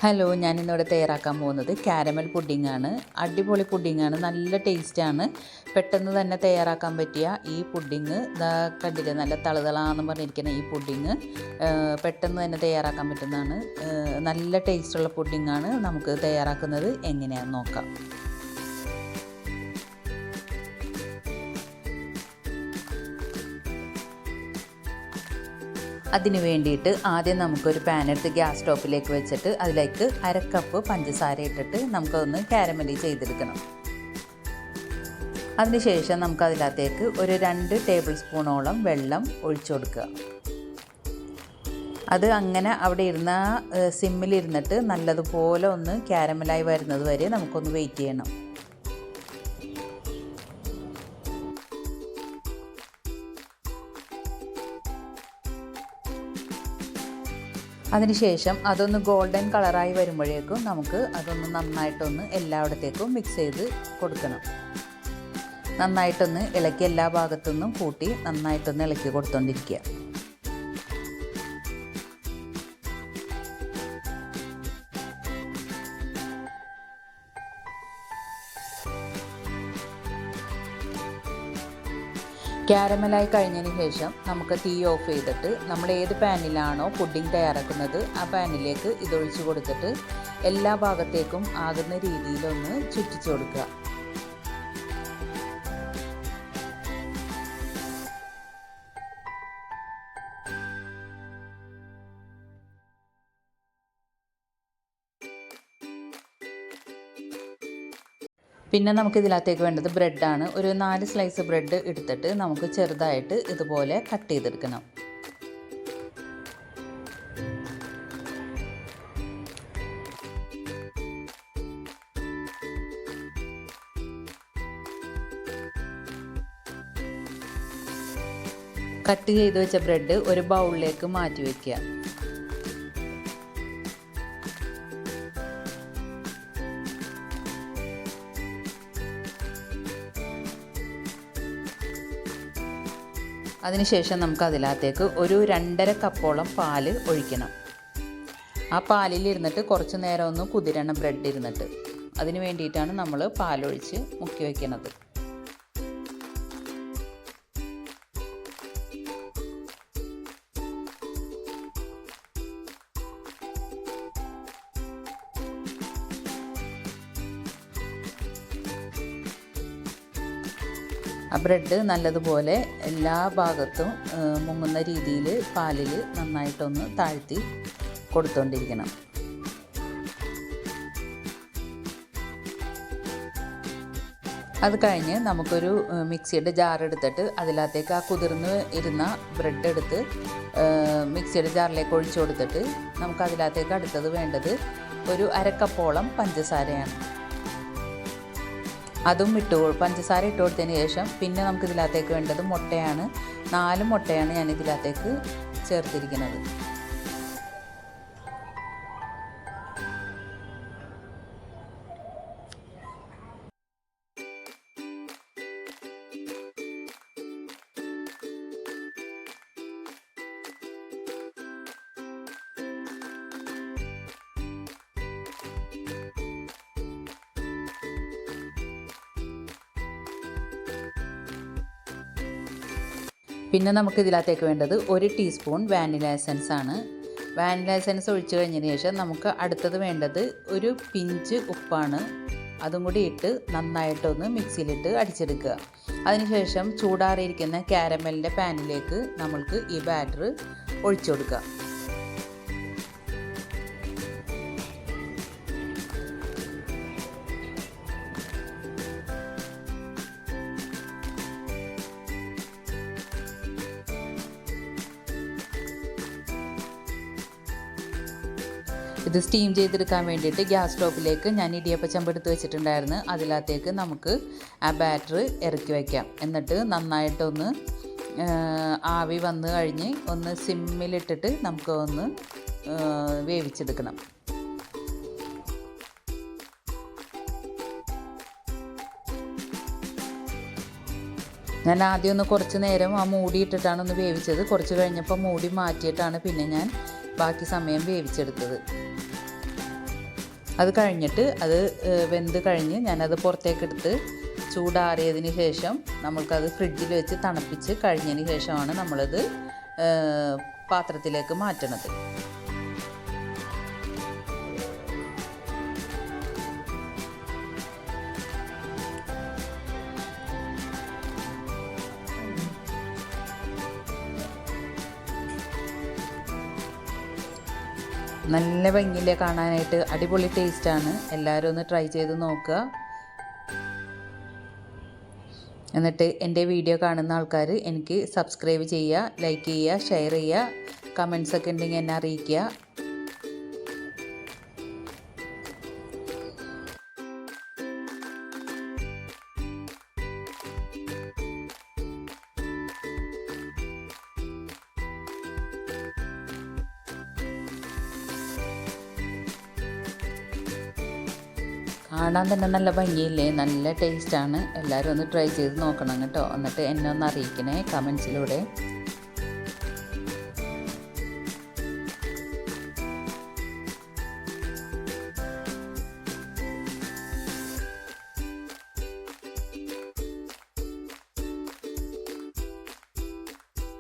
Hello, ഞാനിന്നിവിടെ തയ്യാറാക്കാൻ പോകുന്നത് കാരമൽ പുഡിങ്ങാണ്. അടിപൊളി പുഡിങ്ങാണ്, നല്ല ടേസ്റ്റാണ്. പെട്ടെന്ന് തന്നെ തയ്യാറാക്കാൻ പറ്റിയ ഈ പുഡിങ് കണ്ടില്ലേ, നല്ല തളതളാന്ന് പറഞ്ഞിരിക്കുന്ന ഈ പുഡിങ് പെട്ടെന്ന് തന്നെ തയ്യാറാക്കാൻ പറ്റുന്നതാണ്. നല്ല ടേസ്റ്റുള്ള പുഡിങ്ങാണ്. നമുക്ക് തയ്യാറാക്കുന്നത് എങ്ങനെയാണെന്ന് നോക്കാം. അതിന് വേണ്ടിയിട്ട് ആദ്യം നമുക്കൊരു പാൻ എടുത്ത് ഗ്യാസ് സ്റ്റോപ്പിലേക്ക് വെച്ചിട്ട് അതിലേക്ക് 1/2 കപ്പ് പഞ്ചസാര ഇട്ടിട്ട് നമുക്കൊന്ന് കാരമലി ചെയ്തെടുക്കണം. അതിനുശേഷം നമുക്കതിനകത്തേക്ക് ഒരു 2 ടേബിൾ സ്പൂണോളം വെള്ളം ഒഴിച്ചു കൊടുക്കുക. അത് അങ്ങനെ അവിടെ ഇരുന്ന സിമ്മിലിരുന്നിട്ട് നല്ലതുപോലെ ഒന്ന് കാരമലായി വരുന്നത് വരെ നമുക്കൊന്ന് വെയിറ്റ് ചെയ്യണം. അതിനുശേഷം അതൊന്ന് ഗോൾഡൻ കളറായി വരുമ്പോഴേക്കും നമുക്ക് അതൊന്ന് നന്നായിട്ടൊന്ന് എല്ലായിടത്തേക്കും മിക്സ് ചെയ്ത് കൊടുക്കണം. നന്നായിട്ടൊന്ന് ഇളക്കി എല്ലാ ഭാഗത്തുനിന്നും കൂട്ടി നന്നായിട്ടൊന്ന് ഇളക്കി കൊടുത്തുകൊണ്ടിരിക്കുക. കാരമലായി കഴിഞ്ഞതിന് ശേഷം നമുക്ക് തീ ഓഫ് ചെയ്തിട്ട് നമ്മൾ ഏത് പാനിലാണോ പുഡിംഗ് തയ്യാറാക്കുന്നത് ആ പാനിലേക്ക് ഇതൊഴിച്ച് കൊടുത്തിട്ട് എല്ലാ ഭാഗത്തേക്കും ആകുന്ന രീതിയിലൊന്ന് ചുറ്റിച്ചു കൊടുക്കുക. പിന്നെ നമുക്ക് ഇതിനകത്തേക്ക് വേണ്ടത് ബ്രെഡാണ്. ഒരു 4 സ്ലൈസ് ബ്രെഡ് എടുത്തിട്ട് നമുക്ക് ചെറുതായിട്ട് ഇതുപോലെ കട്ട് ചെയ്തെടുക്കണം. കട്ട് ചെയ്ത് വെച്ച ബ്രെഡ് ഒരു ബൗളിലേക്ക് മാറ്റി വയ്ക്കുക. അതിനുശേഷം നമുക്ക് അതിനകത്തേക്ക് ഒരു 2.5 കപ്പോളം പാല് ഒഴിക്കണം. ആ പാലിലിരുന്നിട്ട് കുറച്ച് നേരം ഒന്ന് കുതിരണം ബ്രെഡ് ഇരുന്നിട്ട്. അതിന് വേണ്ടിയിട്ടാണ് നമ്മൾ പാലൊഴിച്ച് മുക്കി വയ്ക്കുന്നത്. ആ ബ്രെഡ് നല്ലതുപോലെ എല്ലാ ഭാഗത്തും മുങ്ങുന്ന രീതിയിൽ പാലിൽ നന്നായിട്ടൊന്ന് താഴ്ത്തി കൊടുത്തുകൊണ്ടിരിക്കണം. അത് കഴിഞ്ഞ് നമുക്കൊരു മിക്സിയുടെ ജാർ എടുത്തിട്ട് അതിനകത്തേക്ക് ആ കുതിർന്ന് ഇരുന്ന ബ്രെഡ് എടുത്ത് മിക്സിയുടെ ജാറിലേക്ക് ഒഴിച്ചു കൊടുത്തിട്ട് നമുക്കതിനകത്തേക്ക് അടുത്തത് വേണ്ടത് ഒരു 1/2 കപ്പോളം പഞ്ചസാരയാണ്. അതും പഞ്ചസാര ഇട്ട് കൊടുത്തതിന് ശേഷം പിന്നെ നമുക്ക് ഇതിനകത്തേക്ക് വേണ്ടത് മുട്ടയാണ്. 4 മുട്ടയാണ് ഞാൻ ഇതിനകത്തേക്ക് ചേർത്തിരിക്കുന്നത്. പിന്നെ നമുക്ക് ഇതിനകത്തേക്ക് വേണ്ടത് 1 ടീസ്പൂൺ വാനില എസൻസ് ആണ്. വാനില എസൻസ് ഒഴിച്ച് കഴിഞ്ഞതിന് ശേഷം നമുക്ക് അടുത്തത് വേണ്ടത് ഒരു പിഞ്ച് ഉപ്പാണ്. അതും കൂടി ഇട്ട് നന്നായിട്ടൊന്ന് മിക്സിയിലിട്ട് അടിച്ചെടുക്കുക. അതിനുശേഷം ചൂടാറിയിരിക്കുന്ന കാരമലിൻ്റെ പാനിലേക്ക് നമ്മൾക്ക് ഈ ബാറ്റർ ഒഴിച്ചു കൊടുക്കുക. ഇത് സ്റ്റീം ചെയ്തെടുക്കാൻ വേണ്ടിയിട്ട് ഗ്യാസ് സ്റ്റോപ്പിലേക്ക് ഞാൻ ഇടിയപ്പച്ചമ്പ് എടുത്ത് വെച്ചിട്ടുണ്ടായിരുന്നു. അതിനകത്തേക്ക് നമുക്ക് ആ ബാറ്റർ ഇറക്കി വയ്ക്കാം. എന്നിട്ട് നന്നായിട്ടൊന്ന് ആവി വന്നു കഴിഞ്ഞ് ഒന്ന് സിമ്മിലിട്ടിട്ട് നമുക്ക് ഒന്ന് വേവിച്ചെടുക്കണം. ഞാൻ ആദ്യം ഒന്ന് കുറച്ച് നേരം ആ മൂടി ഇട്ടിട്ടാണ് ഒന്ന് വേവിച്ചത്. കുറച്ച് കഴിഞ്ഞപ്പോൾ മൂടി മാറ്റിയിട്ടാണ് പിന്നെ ഞാൻ ബാക്കി സമയം വേവിച്ചെടുത്തത്. അത് കഴിഞ്ഞിട്ട് അത് വെന്ത് കഴിഞ്ഞ് ഞാനത് പുറത്തേക്കെടുത്ത് ചൂടാറിയതിന് ശേഷം നമ്മൾക്കത് ഫ്രിഡ്ജിൽ വെച്ച് തണുപ്പിച്ച് കഴിഞ്ഞതിന് ശേഷമാണ് നമ്മളത് പാത്രത്തിലേക്ക് മാറ്റണത്. നല്ല ഭംഗിയില്ലേ കാണാനായിട്ട്, അടിപൊളി ടേസ്റ്റാണ്. എല്ലാവരും ഒന്ന് ട്രൈ ചെയ്ത് നോക്കുക. എന്നിട്ട് എൻ്റെ വീഡിയോ കാണുന്ന ആൾക്കാർ എനിക്ക് സബ്സ്ക്രൈബ് ചെയ്യുക, ലൈക്ക് ചെയ്യുക, ഷെയർ ചെയ്യുക, കമൻസൊക്കെ ഉണ്ടെങ്കിൽ എന്നെ അറിയിക്കുക. കാണാൻ തന്നെ നല്ല ഭംഗിയില്ലേ, നല്ല ടേസ്റ്റാണ്. എല്ലാവരും ഒന്ന് ട്രൈ ചെയ്ത് നോക്കണം കേട്ടോ. എന്നിട്ട് എന്നെ ഒന്ന് അറിയിക്കണേ കമൻസിലൂടെ.